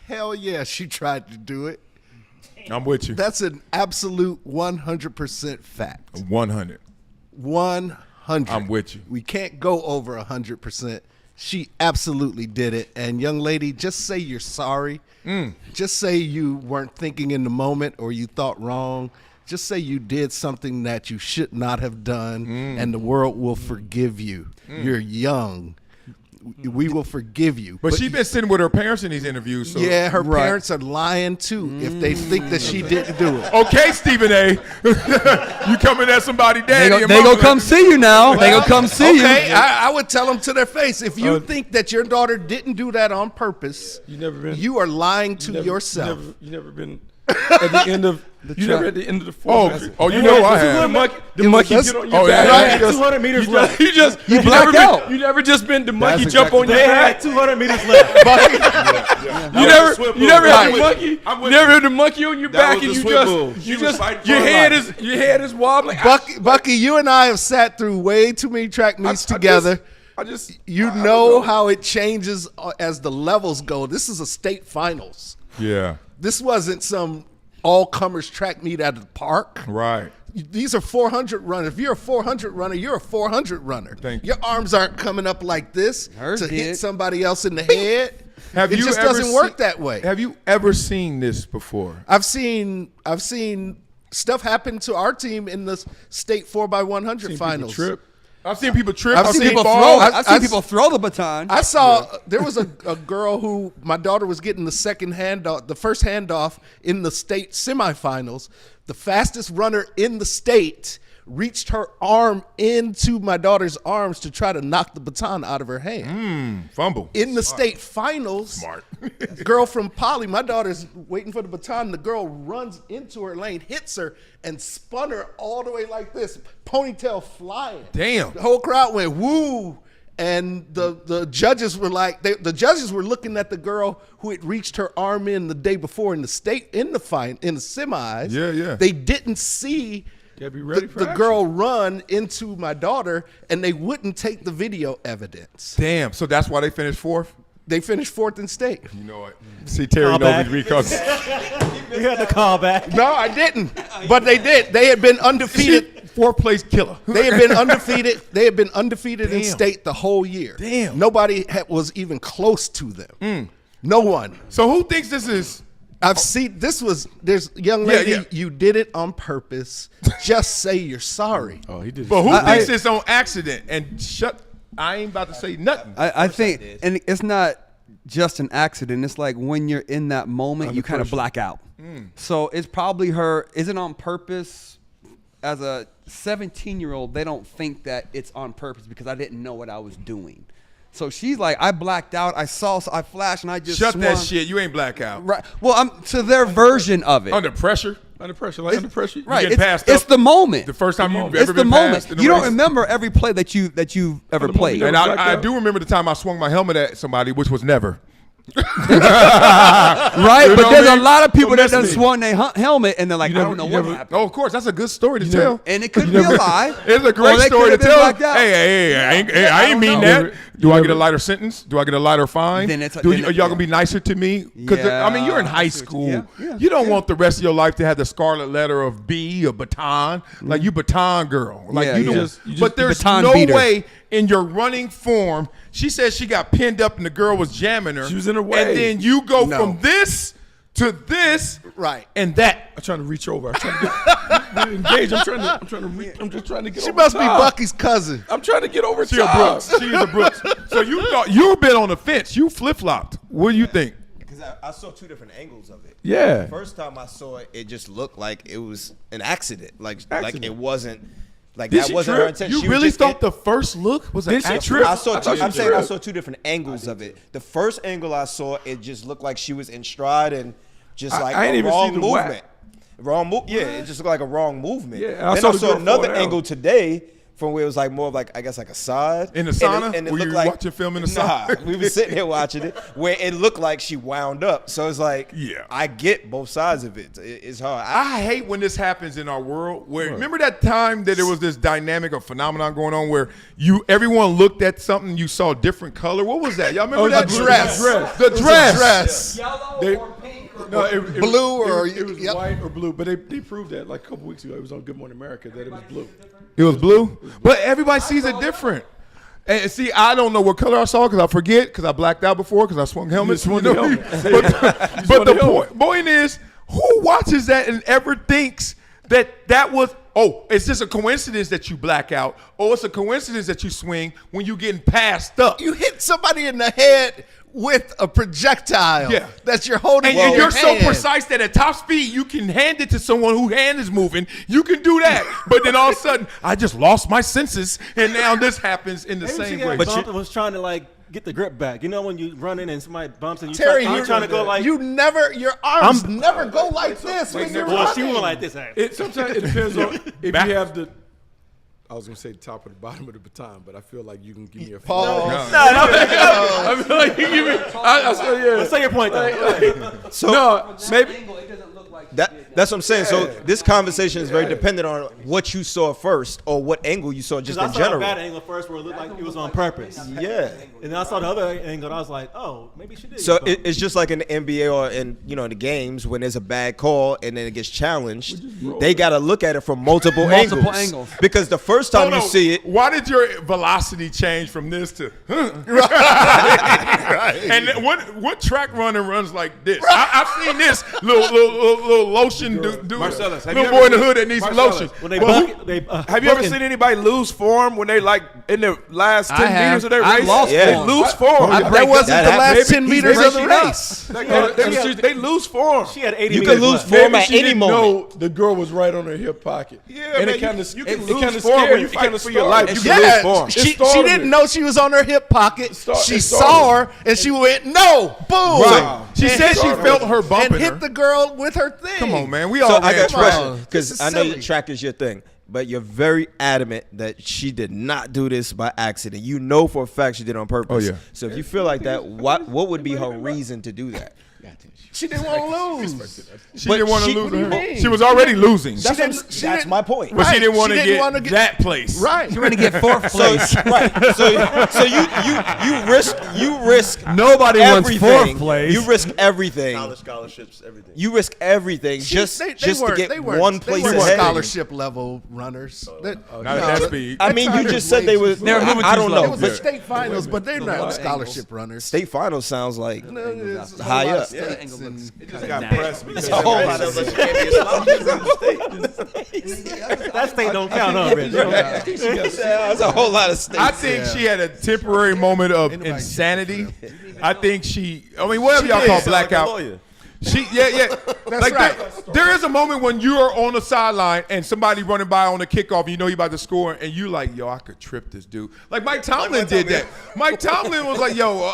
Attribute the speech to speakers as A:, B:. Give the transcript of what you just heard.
A: Hell yeah, she tried to do it.
B: I'm with you.
A: That's an absolute 100% fact.
B: 100.
A: 100.
B: I'm with you.
A: We can't go over 100%. She absolutely did it. And young lady, just say you're sorry. Just say you weren't thinking in the moment or you thought wrong. Just say you did something that you should not have done, and the world will forgive you. You're young. We will forgive you.
B: But she's been sitting with her parents in these interviews. So.
A: Yeah, her parents are lying too if they think that she didn't do it.
B: Okay, Stephen A. You coming at somebody daddy.
C: They gonna come see you now. They gonna come see you.
A: Okay, I would tell them to their face. If you think that your daughter didn't do that on purpose, you are lying to yourself.
D: You never been at the end of never at the end of the fourth.
B: You know I have.
D: The monkey get on your
B: back.
D: 200 meters left.
C: You blacked out.
D: You never just been the monkey jump on your back.
E: 200 meters left.
D: You never had the monkey. You never had the monkey on your back, and your head is wobbling.
A: Bucky, you and I have sat through way too many track meets together. You know how it changes as the levels go. This is a state finals.
B: Yeah.
A: This wasn't some all-comers track meet at the park.
B: Right.
A: These are 400 runners. If you're a 400 runner, you're a 400 runner.
B: Thank you.
A: Your arms aren't coming up like this to hit somebody else in the head. It just
B: ever
A: doesn't work that way.
B: Have you ever seen this before?
A: I've seen stuff happen to our team in the state 4x100 finals.
B: I've seen people trip.
C: I've seen people throw the baton.
A: I saw there was a girl who my daughter was getting the first handoff in the state semifinals. The fastest runner in the state reached her arm into my daughter's arms to try to knock the baton out of her hand.
B: Fumble.
A: In the state finals,
B: Smart.
A: girl from Poly, my daughter's waiting for the baton. The girl runs into her lane, hits her, and spun her all the way like this, ponytail flying.
B: Damn.
A: The whole crowd went woo. And the judges were like, the judges were looking at the girl who had reached her arm in the day before in the semis.
B: Yeah.
A: They didn't see the girl run into my daughter, and they wouldn't take the video evidence.
B: Damn. So that's why they finished fourth?
A: They finished fourth in state.
B: You know what? See, Terry knows these recalls.
E: You had to call back.
A: No, I didn't. But they did. They had been undefeated.
B: Fourth place killer.
A: They had been undefeated. They had been undefeated in state the whole year.
B: Damn.
A: Nobody was even close to them. No one.
B: So who thinks this is?
A: I've seen there's young lady, you did it on purpose. Just say you're sorry.
D: Oh, he did.
B: But who thinks it's on accident? And I ain't about to say nothing.
C: I think, and it's not just an accident. It's like when you're in that moment, you kind of black out. So it's probably her. Is it on purpose? As a 17-year-old, they don't think that it's on purpose because I didn't know what I was doing. So she's like, I blacked out. I flashed, and I just
B: Shut
C: swung.
B: that shit. You ain't black out.
C: Right. Well, I'm to their version of it.
B: Under pressure.
D: Under pressure. You
C: Right.
B: It's
C: It's the moment.
B: The first time you've
C: It's
B: ever
C: the
B: been
C: moment.
B: passed in the
C: You don't
B: race.
C: remember every play that you've ever played.
B: And I do remember the time I swung my helmet at somebody, which was never.
C: Right,
B: You
C: but
B: know
C: there's
B: what I
C: a
B: mean?
C: lot of people
B: Don't
C: that
B: mess
C: done
B: with me.
C: swung their helmet and they're like, I don't know what happened.
B: Oh, of course, that's a good story to tell.
C: And it could be a lie.
B: It's a
C: Or
B: great
C: they
B: story to
C: could have been
B: tell.
C: blacked out.
B: Hey, I ain't mean that. Do I get a lighter sentence? Do I get a lighter fine?
C: Then it's-
B: Are
C: then
B: y'all gonna be nicer to me? Because
C: Yeah,
B: I mean, you're in high
C: I see what
B: school.
C: yeah,
B: You don't want the rest of your life to have the scarlet letter of B or Baton. Like you Baton girl. Like
C: Yeah,
B: you
C: yeah.
B: don't. But there's
C: Baton
B: no
C: beater.
B: way in your running form. She said she got pinned up and the girl was jamming her.
D: She was in her way.
B: And then you go from this to this,
A: Right.
B: and that.
D: I'm trying to reach over. I'm trying to get engaged. I'm just trying to get
A: She
D: over
A: must
D: top.
A: be Bucky's cousin.
D: I'm trying to get over
B: She a
D: top.
B: Brooks. She is a Brooks. So you thought you've been on the fence. You flip flopped. What do you think?
F: Because I saw two different angles of it.
D: Yeah.
F: The first time I saw it, it just looked like it was an accident. Like
D: Accident.
F: it wasn't. Like
D: Did
F: that
D: she
F: wasn't
D: trip?
F: her intention.
B: You
F: She was
B: really
F: just
B: thought the first look was an
D: Did she
B: accident?
D: trip?
F: I saw.
D: I thought
F: I'm
D: she
F: saying I
D: tripped.
F: saw two different angles of it. The first angle I saw, it just looked like she was in stride and just like
D: I ain't
F: a
D: even
F: wrong
D: see the
F: movement.
D: whack.
F: Wrong move. Yeah, it just looked like a wrong movement.
D: Yeah, I
F: then
D: saw
F: I
D: the
F: saw
D: girl
F: another
D: fall down.
F: angle today from where it was like more of like I guess like a side
B: In the sauna?
F: and it
B: Were
F: looked
B: you
F: like,
B: watching film in the
F: nah,
B: sauna?
F: we were sitting there watching it where it looked like she wound up. So it's like,
B: Yeah.
F: I get both sides of it. It's hard.
B: I hate when this happens in our world. Where remember that time that there was this dynamic or phenomenon going on where everyone looked at something, you saw a different color. What was that? Y'all remember that
A: the dress.
B: The dress.
A: Dress.
C: Yellow
D: They-
C: or pink or
D: No, it,
A: Blue or-
D: it was
A: yep.
D: white or blue, but they proved that like a couple weeks ago. It was on Good Morning America that it was blue.
B: It was blue, but everybody sees it different. And see, I don't know what color I saw because I forget because I blacked out before because I swung helmets.
D: swung
B: You
D: the
B: know?
D: helmet.
B: But
D: swung
B: the
D: the
B: point is, who watches that and ever thinks that was, it's just a coincidence that you black out, or it's a coincidence that you swing when you getting passed up.
A: You hit somebody in the head with a projectile that you're holding
B: And
A: in your
B: you're so
A: hand.
B: precise that at top speed, you can hand it to someone whose hand is moving. You can do that. But then all of a sudden, I just lost my senses, and now this happens in the
E: Maybe she
B: same
E: got
B: way.
E: bumped and was trying to like get the grip back. You know when you run in and somebody bumps and you
A: Terry,
E: you're trying to go like.
A: your arms never go like this when you're
E: Well, she
A: running.
E: went like this. Hey.
D: It sometimes it depends on if
B: Back.
D: you have the. I was gonna say the top or the bottom of the baton, but I feel like you can give me a
A: Pause.
D: I feel like you give me. I said yeah.
E: Let's say your point though.
F: So
D: No, maybe.
C: angle, it doesn't look like
F: that's what I'm saying. So this conversation is very dependent on what you saw first or what angle you saw just
E: Because I
F: in
E: saw a
F: general.
E: bad angle first where it looked like it was on purpose.
F: Yeah.
E: And then I saw the other angle and I was like, oh, maybe she did.
F: So
E: get bumped.
F: it's just like in the NBA or in the games when there's a bad call and then it gets challenged, they got to look at it from multiple angles. Because the first time
B: Hold
F: you
B: on.
F: see it,
B: Why did your velocity change from this to? And what track runner runs like this? I've seen this little lotion dude,
D: Marcellus, have
B: little
D: you
B: boy
D: ever
B: in the
D: seen-
B: hood that needs
D: Marcellus,
B: lotion.
E: when they
B: Well,
E: buck, they
D: Have you ever
E: booking.
D: seen anybody lose form when they like in the last 10
C: I have.
D: meters of their
C: I
D: race?
C: lost
F: Yeah.
D: They
C: form.
D: lose form.
A: That wasn't
F: That
A: the
F: happened.
A: last 10 meters of the race.
D: They lose form.
E: She had 80
F: you
E: meters
F: can lose
E: left.
F: form
D: Maybe
F: at
D: she
F: any
D: didn't
F: moment.
D: know the girl was right on her hip pocket.
B: Yeah,
D: and
B: man,
D: it kind of
B: you can
D: it
B: lose
D: kind of
B: form
D: scary.
B: when you
D: You
B: fight
D: kind of
B: for
D: for
B: your
D: your
B: life.
D: life.
B: You
D: You
B: can
D: can
B: lose
D: lose
A: Yeah,
D: form.
A: she didn't know she was on her hip pocket. She
D: it
A: saw
D: started.
A: her and she went, no, boom.
B: Right. She
A: And
B: said
A: hit
B: she
A: her-
B: felt her
A: and
B: bumping
A: hit
B: her.
A: the girl with her thing.
B: Come on, man. We
F: So
B: all
F: I
B: ran
F: got a
B: track.
F: question
A: This
F: because
A: is
F: I know your
A: silly.
F: track is your thing, but you're very adamant that she did not do this by accident. You know for a fact she did it on purpose.
B: Oh, yeah.
F: So if you feel like that, what would be her reason to do that?
A: She didn't want to lose.
B: She
F: But
B: didn't want to
F: she-
B: lose
F: what do you
B: her.
A: mean?
B: She was already losing.
A: She didn't-
F: That's my point.
B: But she didn't want
A: She
B: to
A: didn't
B: get
A: wanna get-
B: that place.
A: Right.
C: You're gonna get fourth place.
F: Right. So you risk
C: Nobody wants
F: everything.
C: fourth place.
F: You risk everything.
G: College scholarships, everything.
F: You risk everything just
A: They
F: to
A: weren't-
F: get
A: they weren't-
F: one place
A: they weren't
F: ahead.
A: scholarship level runners.
B: Not at that speed.
F: I mean, you just said they was.
C: They're moving
F: I
C: too
F: don't
C: slow.
A: It
F: know.
A: was
F: but
A: the state finals, but they're not scholarship runners.
F: State finals sounds like
A: It's a
F: high
A: whole lot
F: up.
A: of states and-
D: It just got pressed because
F: a whole lot of
G: Sounds like you can't be a scholarship from the state.
E: That state don't count, huh, Rich?
F: That's a whole lot of states.
B: I think she had a temporary moment of insanity. I think I mean, whatever y'all call
G: Sound like a
B: blackout.
G: lawyer.
B: Yeah. Like
A: right.
B: there is a moment when you are on the sideline and somebody running by on the kickoff, you know you about to score, and you like, yo, I could trip this dude. Like Mike Tomlin did that. Mike Tomlin was like, yo.